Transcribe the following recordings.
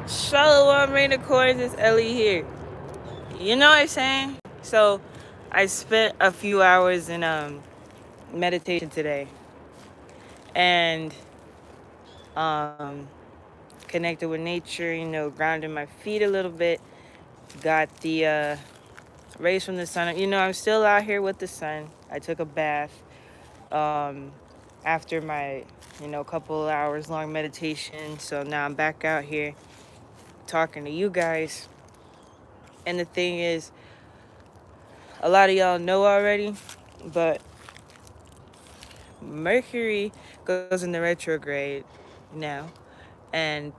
Shalom, rain accords. It's Ellie here. You know what I'm saying? So, I spent a few hours in meditation today, and um connected with nature. Grounding my feet a little bit. Got the rays from the sun. I'm still out here with the sun. I took a bath um after my couple hours long meditation. So now I'm back out here talking to you guys. And the thing is, a lot of y'all know already, but Mercury goes into retrograde now, and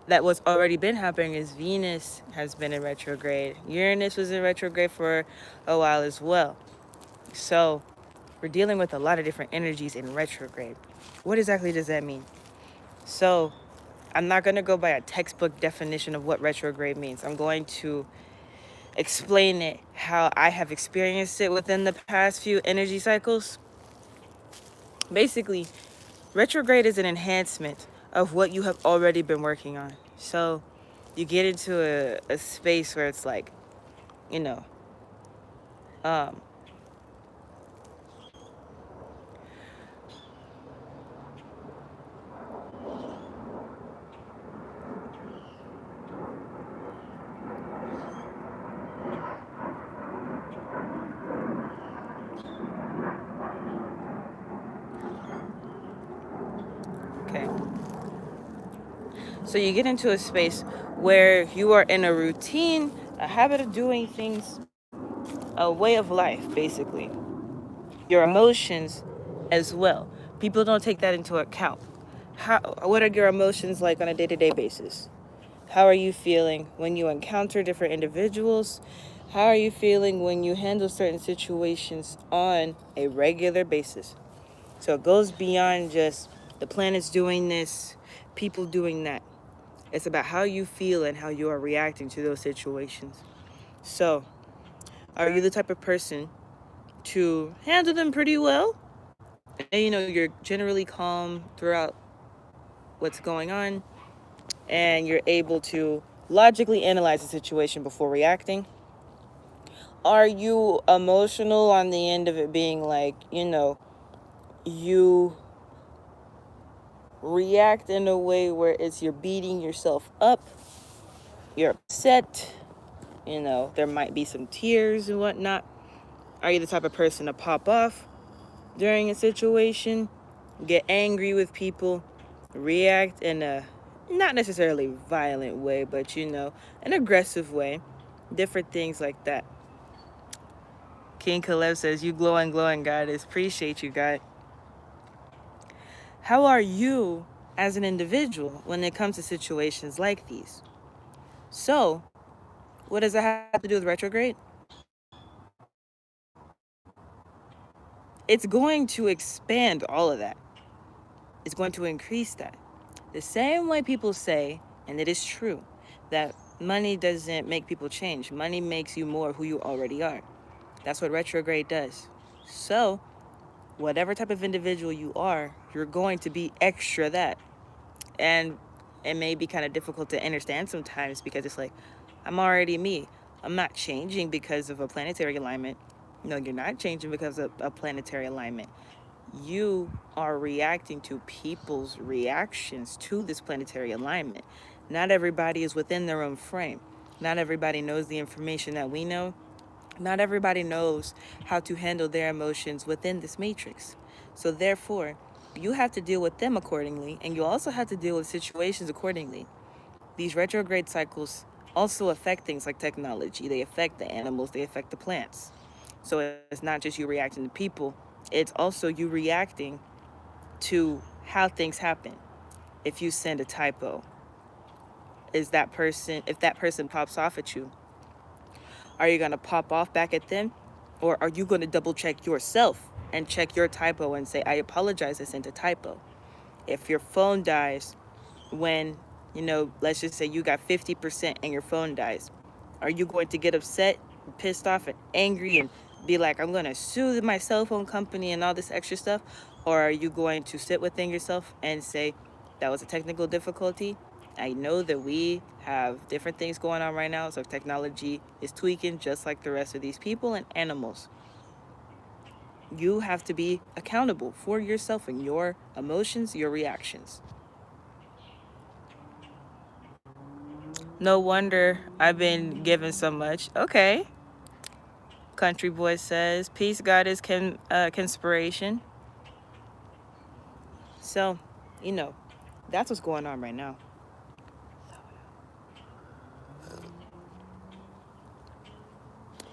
that what's already been happening is Venus has been in retrograde. Uranus was in retrograde for a while as well. So we're dealing with a lot of different energies in retrograde. What exactly does that mean? So I'm not going to go by a textbook definition of what retrograde means. I'm going to explain it how I have experienced it within the past few energy cycles. Basically, retrograde is an enhancement of what you have already been working on. So you get into a space where it's like, you know, um, okay. So you get into a space where you are in a routine, a habit of doing things, a way of life, basically. Your emotions as well. People don't take that into account. What are your emotions like on a day-to-day basis? How are you feeling when you encounter different individuals? How are you feeling when you handle certain situations on a regular basis? So it goes beyond just the planets doing this, people doing that. It's about how you feel and how you are reacting to those situations. So, are you the type of person to handle them pretty well? And you're generally calm throughout what's going on, and you're able to logically analyze the situation before reacting? Are you emotional on the end of it being like, you react in a way where you're beating yourself up, you're upset, there might be some tears and whatnot? Are you the type of person to pop off during a situation, get angry with people, react in a not necessarily violent way, but an aggressive way, different things like that? King Caleb says, "You glowing, goddess. Appreciate you, God." How are you as an individual when it comes to situations like these? So, what does that have to do with retrograde? It's going to expand all of that. It's going to increase that. The same way people say, and it is true, that money doesn't make people change. Money makes you more who you already are. That's what retrograde does. So, whatever type of individual you are, you're going to be extra that. And it may be kind of difficult to understand sometimes because it's like, I'm already me. I'm not changing because of a planetary alignment. No, you're not changing because of a planetary alignment. You are reacting to people's reactions to this planetary alignment. Not everybody is within their own frame. Not everybody knows the information that we know. Not everybody knows how to handle their emotions within this matrix. So therefore, you have to deal with them accordingly, and you also have to deal with situations accordingly. These retrograde cycles also affect things like technology. They affect the animals, they affect the plants. So it's not just you reacting to people, it's also you reacting to how things happen. If you send a typo, if that person pops off at you, are you going to pop off back at them? Or are you going to double check yourself and check your typo and say, I apologize, I sent a typo? If your phone dies when, let's just say you got 50% and your phone dies, are you going to get upset, pissed off, and angry and be like, I'm going to sue my cell phone company and all this extra stuff? Or are you going to sit within yourself and say, that was a technical difficulty? I know that we have different things going on right now, so technology is tweaking just like the rest of these people and animals. You have to be accountable for yourself and your emotions, your reactions. No wonder I've been given so much. Okay. Country Boy says, peace, God is conspiration. So, you know, that's what's going on right now.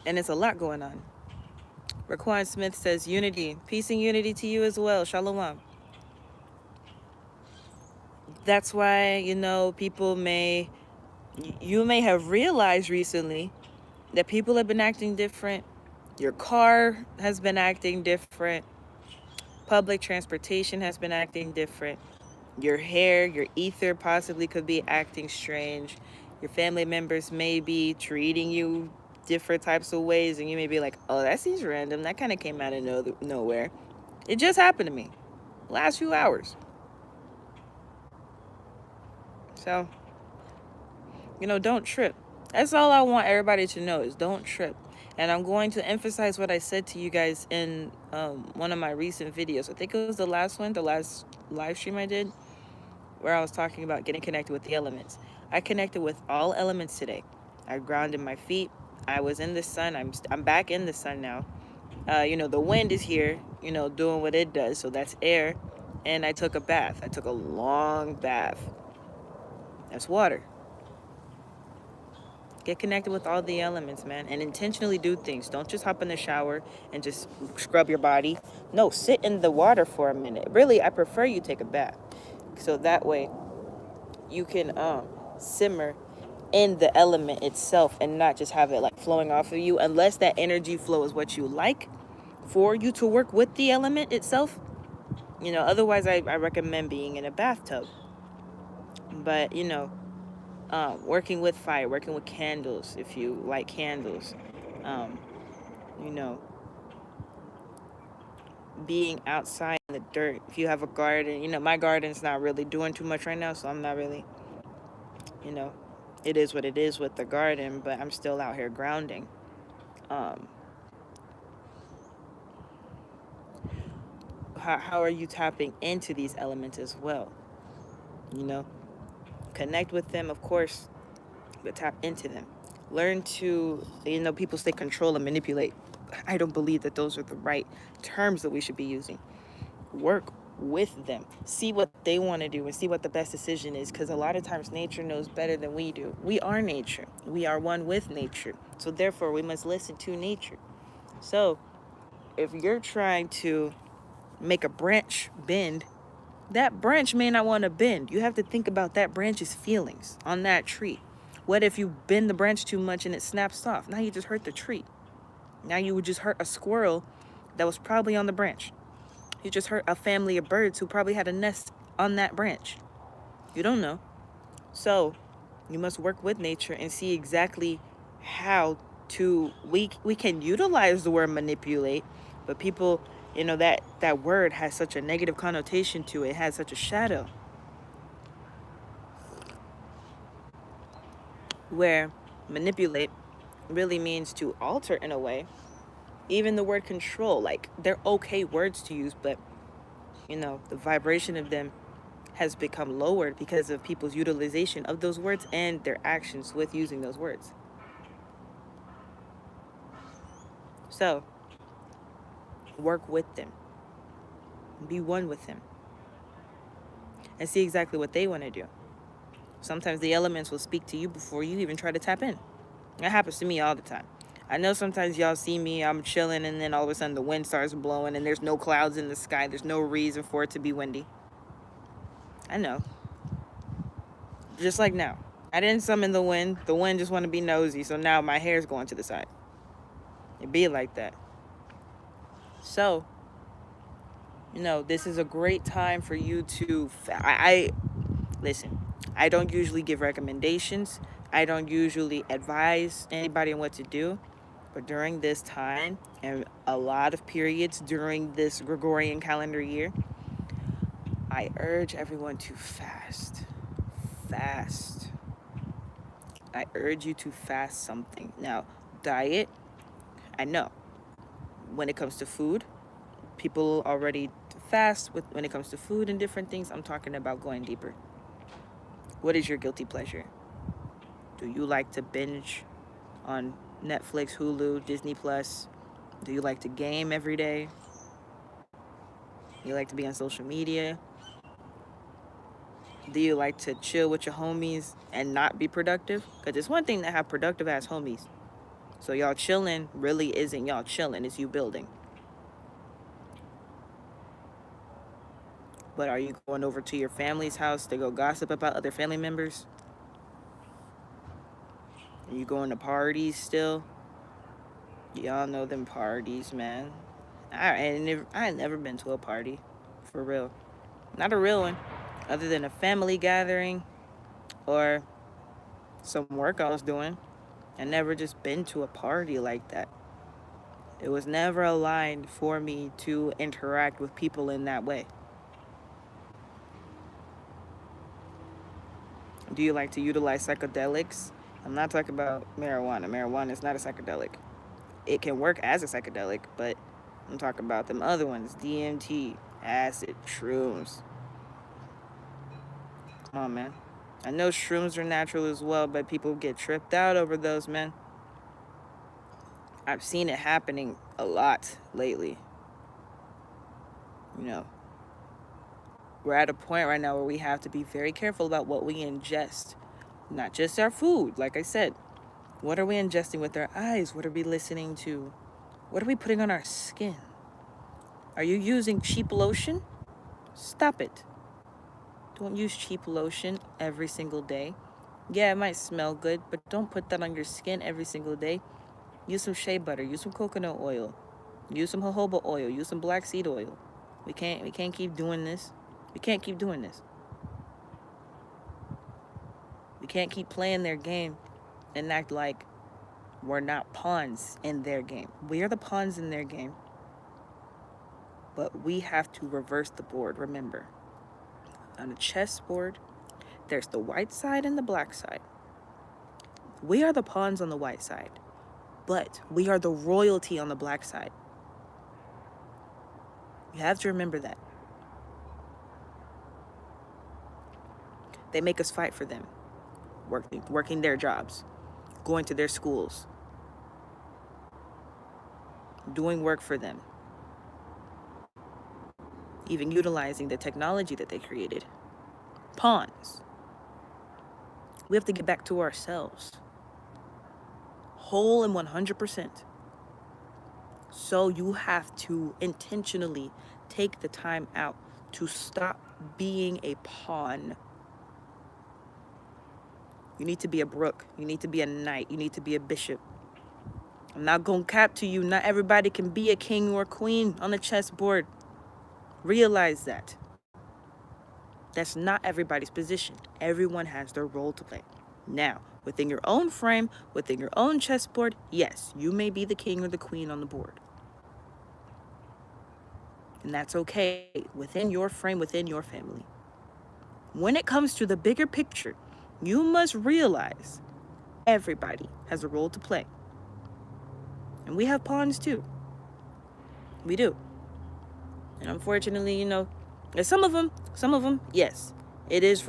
And it's a lot going on. Raquan Smith says, unity. Peace and unity to you as well. Shalom. That's why, you may have realized recently that people have been acting different. Your car has been acting different. Public transportation has been acting different. Your hair, your ether possibly could be acting strange. Your family members may be treating you different types of ways, and you may be like, oh, that seems random. That kind of came out of nowhere. It just happened to me last few hours. So, don't trip. That's all I want everybody to know is don't trip. And I'm going to emphasize what I said to you guys in one of my recent videos. I think it was the last one, the last live stream I did, where I was talking about getting connected with the elements. I connected with all elements today. I grounded my feet. I was in the sun. I'm back in the sun now. The wind is here, doing what it does. So that's air. And I took a bath. I took a long bath. That's water. Get connected with all the elements, man, and intentionally do things. Don't just hop in the shower and just scrub your body. No, sit in the water for a minute. Really, I prefer you take a bath. So that way you can simmer in the element itself and not just have it like flowing off of you, unless that energy flow is what you like for you to work with the element itself. Otherwise I recommend being in a bathtub. But working with fire, working with candles if you like candles, um, you know being outside in the dirt if you have a garden. My garden's not really doing too much right now, so I'm not really, you know it is what it is with the garden, but I'm still out here grounding. um, how are you tapping into these elements as well? you know Connect with them, of course, but tap into them. Learn to, people say control and manipulate. I don't believe that those are the right terms that we should be using. Work with them. See what they want to do and see what the best decision is, because a lot of times nature knows better than we do. We are nature. We are one with nature. So therefore, we must listen to nature. So if you're trying to make a branch bend, that branch may not want to bend. You have to think about that branch's feelings on that tree. What if you bend the branch too much and it snaps off? Now you just hurt the tree. Now you would just hurt a squirrel that was probably on the branch. You just hurt a family of birds who probably had a nest on that branch. You don't know. So you must work with nature and see exactly how to, we can utilize the word manipulate, but people, that word has such a negative connotation to it. It has such a shadow, where manipulate really means to alter in a way. Even the word control, like, they're okay words to use, but the vibration of them has become lowered because of people's utilization of those words and their actions with using those words. So work with them, be one with them, and see exactly what they want to do. Sometimes the elements will speak to you before you even try to tap in. That happens to me all the time. I know sometimes y'all see me, I'm chilling, and then all of a sudden the wind starts blowing and there's no clouds in the sky. There's no reason for it to be windy. I know. Just like now. I didn't summon the wind. The wind just want to be nosy, so now my hair's going to the side. It be like that. So, this is a great time for you to... Listen, I don't usually give recommendations. I don't usually advise anybody on what to do. But during this time, and a lot of periods during this Gregorian calendar year, I urge everyone to fast. fast. I urge you to fast something. Now, diet, I know. When it comes to food, people already fast when it comes to food and different things. I'm talking about going deeper. What is your guilty pleasure? Do you like to binge on Netflix, Hulu, Disney Plus? Do you like to game every day? You like to be on social media? Do you like to chill with your homies and not be productive? Because it's one thing to have productive ass homies. So y'all chilling really isn't y'all chilling, it's you building. But are you going over to your family's house to go gossip about other family members? Are you going to parties still? Y'all know them parties, man. I ain't never been to a party, for real. Not a real one, other than a family gathering or some work I was doing. I never just been to a party like that. It was never aligned for me to interact with people in that way. Do you like to utilize psychedelics? I'm not talking about marijuana. Marijuana is not a psychedelic. It can work as a psychedelic, but I'm talking about them other ones. DMT, acid, shrooms. Come on, man. I know shrooms are natural as well, but people get tripped out over those, man. I've seen it happening a lot lately. You know, we're at a point right now where we have to be very careful about what we ingest. Not just our food, like I said. What are we ingesting with our eyes? What are we listening to? What are we putting on our skin? Are you using cheap lotion? Stop it. Don't use cheap lotion every single day. Yeah, it might smell good, but don't put that on your skin every single day. Use some shea butter, use some coconut oil, use some jojoba oil, use some black seed oil. We can't keep doing this. We can't keep doing this. We can't keep playing their game and act like we're not pawns in their game. We are the pawns in their game. But we have to reverse the board, remember. On a chessboard, there's the white side and the black side. We are the pawns on the white side, but we are the royalty on the black side. You have to remember that. They make us fight for them, working their jobs, going to their schools, doing work for them, even utilizing the technology that they created. Pawns. We have to get back to ourselves, whole and 100%. So you have to intentionally take the time out to stop being a pawn. You need to be a brook. You need to be a knight. You need to be a bishop. I'm not going to cap to you. Not everybody can be a king or queen on the chessboard. Realize that. That's not everybody's position. Everyone has their role to play. Now, within your own frame, within your own chessboard, yes, you may be the king or the queen on the board. And that's okay within your frame, within your family. When it comes to the bigger picture, you must realize everybody has a role to play. And we have pawns too. We do. And unfortunately, you know, and some of them, yes, it is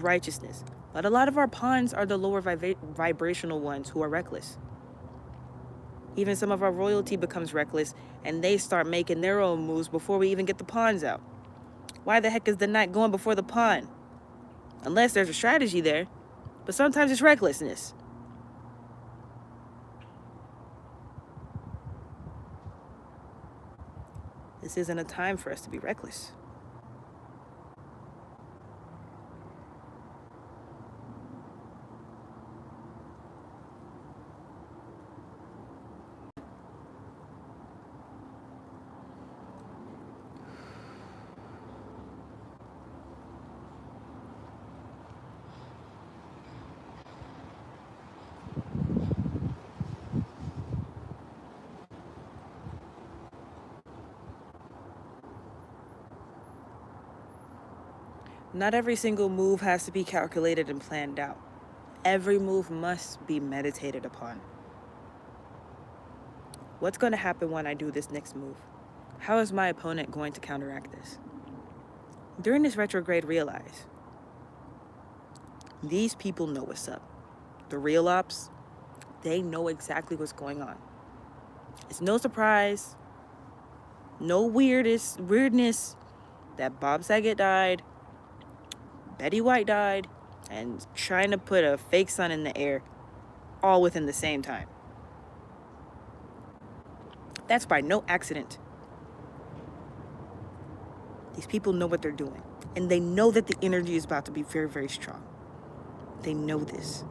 righteousness. But a lot of our pawns are the lower vibrational ones who are reckless. Even some of our royalty becomes reckless and they start making their own moves before we even get the pawns out. Why the heck is the knight going before the pawn? Unless there's a strategy there. But sometimes it's recklessness. This isn't a time for us to be reckless. Not every single move has to be calculated and planned out. Every move must be meditated upon. What's going to happen when I do this next move? How is my opponent going to counteract this? During this retrograde, realize these people know what's up. The real ops, they know exactly what's going on. It's no surprise, no weirdness that Bob Saget died, Betty White died, and trying to put a fake sun in the air all within the same time. That's by no accident. These people know what they're doing, and they know that the energy is about to be very, very strong. They know this.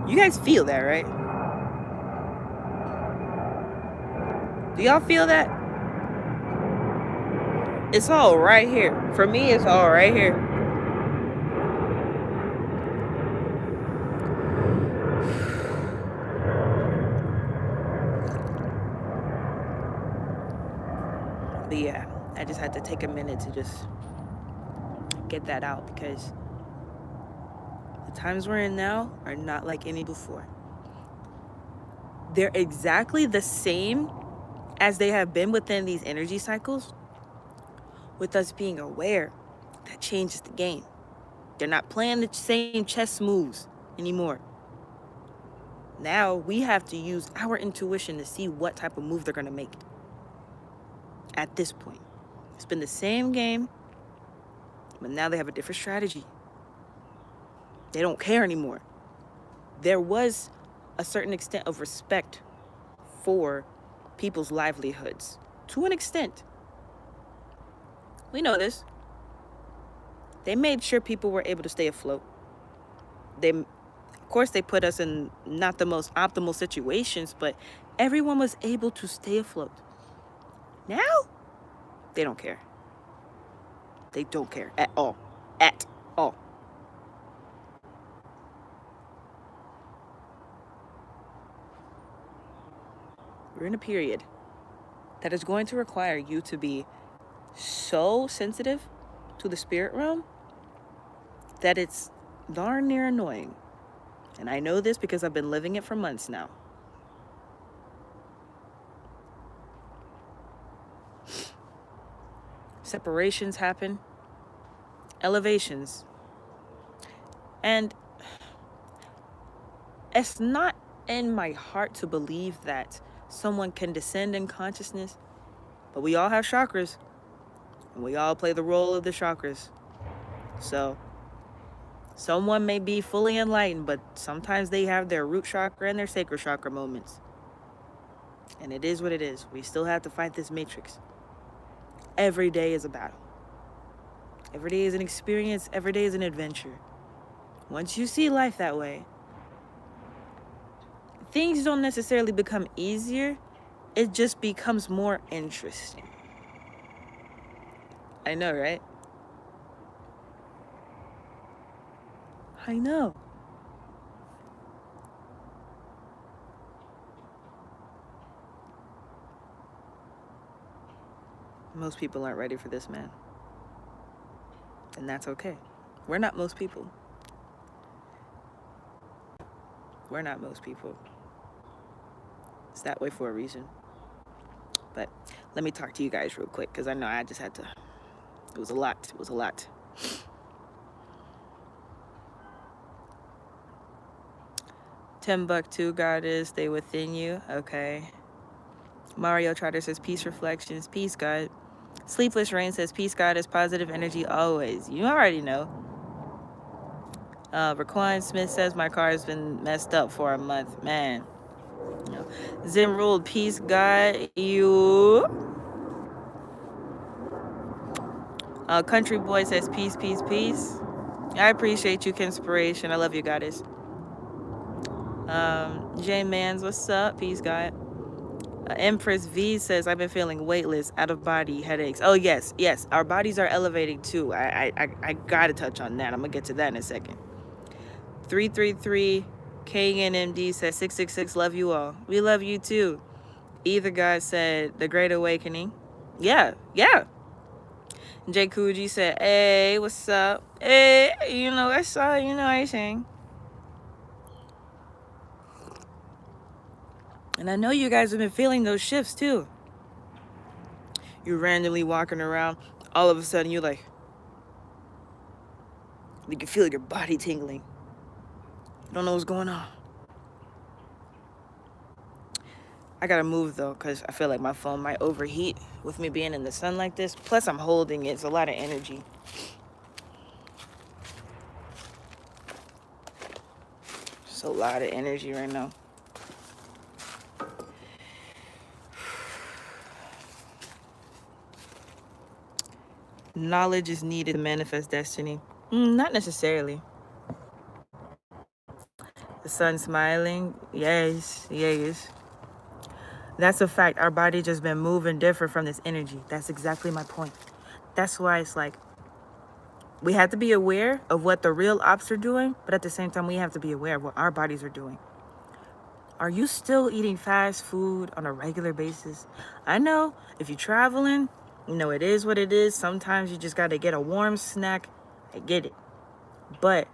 You guys feel that, right? Do y'all feel that? It's all right here. For me, it's all right here. But yeah, I just had to take a minute to just get that out, because the times we're in now are not like any before. They're exactly the same as they have been within these energy cycles, with us being aware that changes the game. They're not playing the same chess moves anymore. Now we have to use our intuition to see what type of move they're going to make. At this point, it's been the same game, but now they have a different strategy. They don't care anymore. There was a certain extent of respect for people's livelihoods, to an extent. We know this. They made sure people were able to stay afloat. Of course, they put us in not the most optimal situations, but everyone was able to stay afloat. Now, they don't care. They don't care at all. At all. We're in a period that is going to require you to be so sensitive to the spirit realm that it's darn near annoying. And I know this because I've been living it for months now. Separations happen, elevations, and it's not in my heart to believe that someone can descend in consciousness, but we all have chakras, and we all play the role of the chakras. So someone may be fully enlightened, but sometimes they have their root chakra and their sacral chakra moments. And it is what it is. We still have to fight this matrix. Every day is a battle. Every day is an experience. Every day is an adventure. Once you see life that way, things don't necessarily become easier. It just becomes more interesting. I know, right? I know. Most people aren't ready for this, man. And that's okay. We're not most people. We're not most people. It's that way for a reason. But let me talk to you guys real quick, because I know I just had to. It was a lot. It was a lot. Timbuktu goddess, stay within you. Okay. Mario Trotter says peace reflections. Peace, God. Sleepless Rain says peace, God, is positive energy always. You already know. Raquan Smith says my car has been messed up for a month. Man. No. Zim ruled peace, God. You. Country Boy says peace, peace, peace. I appreciate you, Conspiration. I love you, goddess. J Mans, what's up? Peace, God. Empress V says, I've been feeling weightless, out of body, headaches. Oh, yes. Our bodies are elevating too. I gotta touch on that. I'm gonna get to that in a second. 333 KNMD said 666, love you all. We love you too. Either God said the Great Awakening. Yeah, yeah. J Kuji said, hey, what's up? Hey, you know, I saw, you know what I'm saying. And I know you guys have been feeling those shifts too. You're randomly walking around, all of a sudden you're like, you can feel your body tingling. You don't know what's going on. I gotta move though, because I feel like my phone might overheat with me being in the sun like this. Plus, I'm holding it. It's a lot of energy. It's a lot of energy right now. Knowledge is needed to manifest destiny. Not necessarily. The sun smiling. Yes, yes. That's a fact. Our body just been moving different from this energy. That's exactly my point. That's why it's like, we have to be aware of what the real ops are doing, but at the same time, we have to be aware of what our bodies are doing. Are you still eating fast food on a regular basis? I know if you're traveling, you know, it is what it is. Sometimes you just got to get a warm snack. I get it. But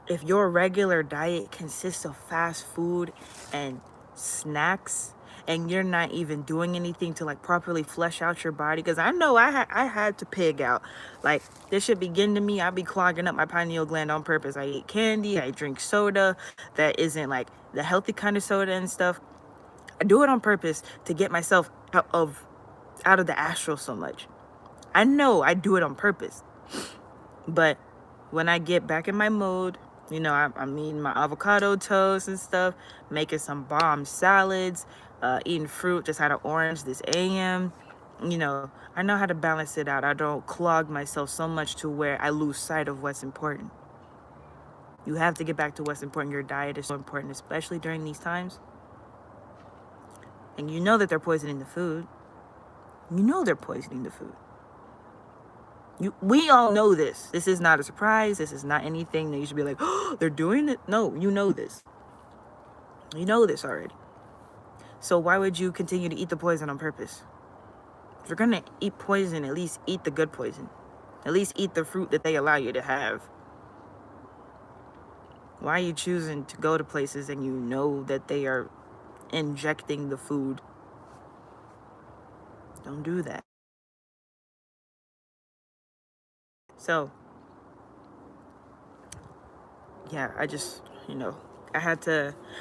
if your regular diet consists of fast food and snacks, and you're not even doing anything to like properly flesh out your body, because I know I had to pig out. Like, this should be getting to me. I be clogging up my pineal gland on purpose. I eat candy, I drink soda that isn't like the healthy kind of soda and stuff. I do it on purpose to get myself out of the astral so much. I know I do it on purpose. But when I get back in my mode, you know, I'm eating my avocado toast and stuff, making some bomb salads, eating fruit. Just had an orange this AM. You know, I know how to balance it out. I don't clog myself so much to where I lose sight of what's important. You have to get back to what's important. Your diet is so important, especially during these times. And you know that they're poisoning the food. You know they're poisoning the food. We all know this. This is not a surprise. This is not anything that you should be like, oh, they're doing it. No, you know this. You know this already. So why would you continue to eat the poison on purpose? If you're going to eat poison, at least eat the good poison. At least eat the fruit that they allow you to have. Why are you choosing to go to places and you know that they are injecting the food? Don't do that. So, yeah, I just, you know, I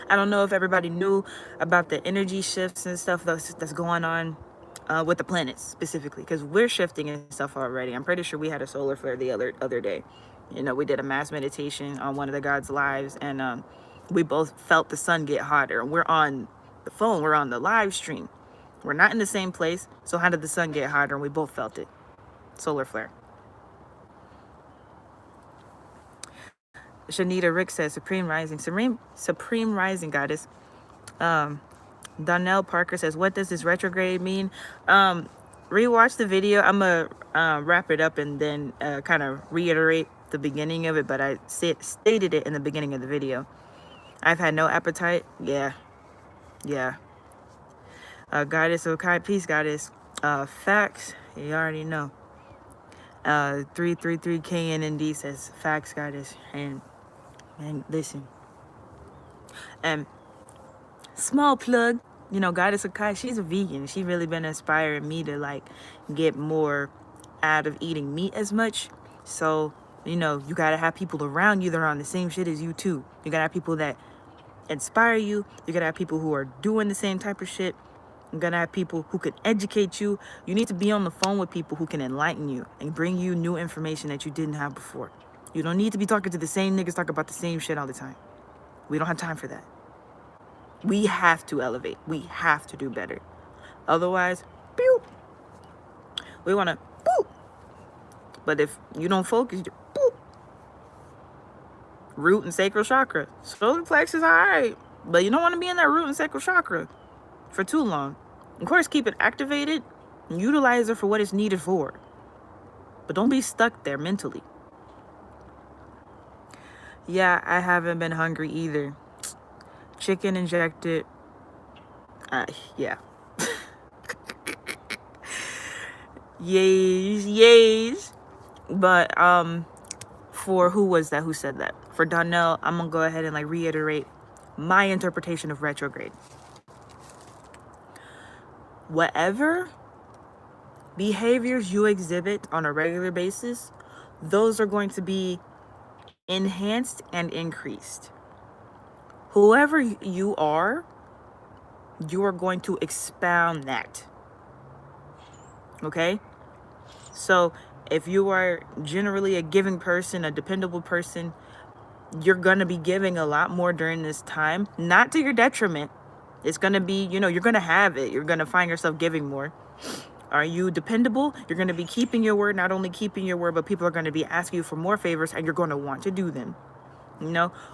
don't know if everybody knew about the energy shifts and stuff that's going on with the planets specifically, because we're shifting and stuff already. I'm pretty sure we had a solar flare the other day. You know, we did a mass meditation on one of the gods' lives, and we both felt the sun get hotter. We're on the phone, we're on the live stream. We're not in the same place, so how did the sun get hotter? And we both felt it. Solar flare. Shanita Rick says, Supreme Rising Goddess. Donnell Parker says, what does this retrograde mean? Rewatch the video. I'm going to wrap it up and then kind of reiterate the beginning of it, but I stated it in the beginning of the video. I've had no appetite. Yeah. Goddess, okay, peace, Goddess. Facts, you already know. 333 KNND says, facts, Goddess. And listen. And small plug, you know, Goddess Akai, she's a vegan. She's really been inspiring me to like get more out of eating meat as much. So, you know, you gotta have people around you that are on the same shit as you too. You gotta have people that inspire you. You gotta have people who are doing the same type of shit. You gotta have people who can educate you. You need to be on the phone with people who can enlighten you and bring you new information that you didn't have before. You don't need to be talking to the same niggas talk about the same shit all the time. We don't have time for that. We have to elevate. We have to do better. Otherwise, pew, we want to, boop. But if you don't focus, boop. Root and sacral chakra. Solar plexus, all right. But you don't want to be in that root and sacral chakra for too long. Of course, keep it activated and utilize it for what it's needed for. But don't be stuck there mentally. Yeah, I haven't been hungry either. chicken injected. Yeah. Yays. But for who was that? Who said that? For Donnell, I'm gonna go ahead and like reiterate my interpretation of retrograde. Whatever behaviors you exhibit on a regular basis, those are going to be enhanced and increased. Whoever you are going to expound that. Okay? So if you are generally a giving person, a dependable person, you're going to be giving a lot more during this time, not to your detriment. It's going to be, you're going to have it. You're going to find yourself giving more. Are you dependable? You're going to be keeping your word, not only keeping your word, but people are going to be asking you for more favors and you're going to want to do them.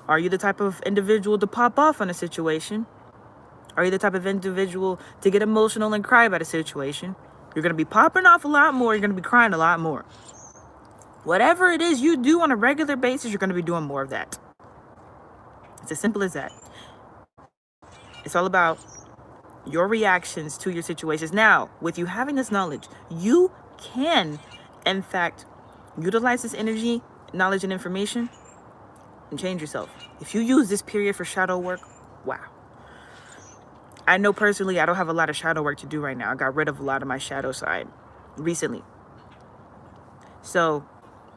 Are you the type of individual to pop off on a situation? Are you the type of individual to get emotional and cry about a situation? You're going to be popping off a lot more. You're going to be crying a lot more. Whatever it is you do on a regular basis, you're going to be doing more of that. It's as simple as that. It's all about your reactions to your situations. Now, with you having this knowledge, you can, in fact, utilize this energy, knowledge, and information and change yourself. If you use this period for shadow work, wow. I know personally I don't have a lot of shadow work to do right now. I got rid of a lot of my shadow side recently. So,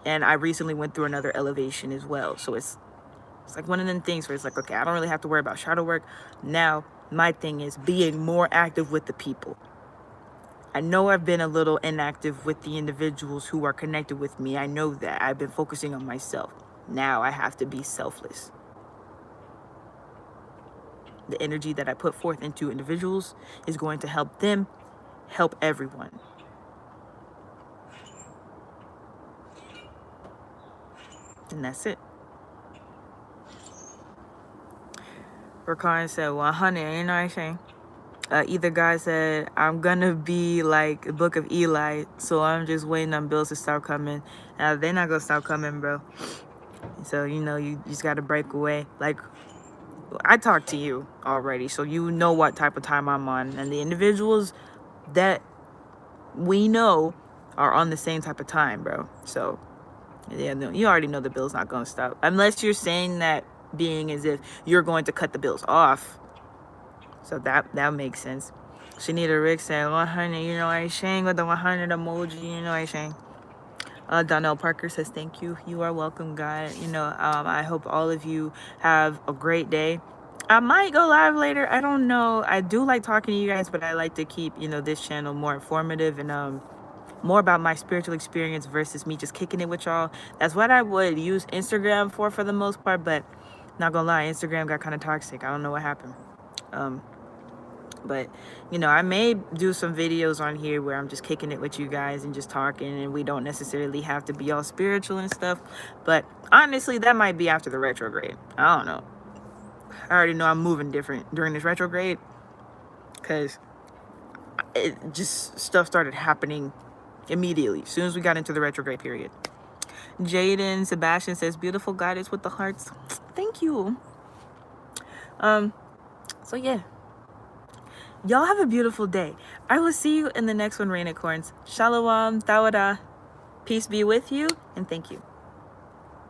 and I recently went through another elevation as well. So it's like one of them things where it's like, okay, I don't really have to worry about shadow work. Now, my thing is being more active with the people. I know I've been a little inactive with the individuals who are connected with me. I know that. I've been focusing on myself. Now I have to be selfless. The energy that I put forth into individuals is going to help them help everyone. And that's it. Rakan said 100, you know what I'm saying? Either guy said, I'm gonna be like the Book of Eli, so I'm just waiting on bills to start coming. They're not gonna stop coming, bro. So, you just gotta break away. Like, I talked to you already, so you know what type of time I'm on. And the individuals that we know are on the same type of time, bro. So, yeah, no, you already know the bill's not gonna stop. Unless you're saying that being as if you're going to cut the bills off. So that makes sense. Shanita Rick said 100, you know what I'm saying, with the 100 emoji, you know what I'm saying. Donnell Parker says thank you. You are welcome, guys. I hope all of you have a great day. I might go live later. I don't know. I do like talking to you guys, but I like to keep, this channel more informative and more about my spiritual experience versus me just kicking it with y'all. That's what I would use Instagram for the most part, but not gonna lie, Instagram got kind of toxic. I don't know what happened. But, I may do some videos on here where I'm just kicking it with you guys and just talking, and we don't necessarily have to be all spiritual and stuff. But honestly, that might be after the retrograde. I don't know. I already know I'm moving different during this retrograde because it just stuff started happening immediately as soon as we got into the retrograde period. Jaden Sebastian says, beautiful goddess with the hearts. Thank you. So yeah. Y'all have a beautiful day. I will see you in the next one, Rainicorns. Shalom, Tawada. Peace be with you, and thank you.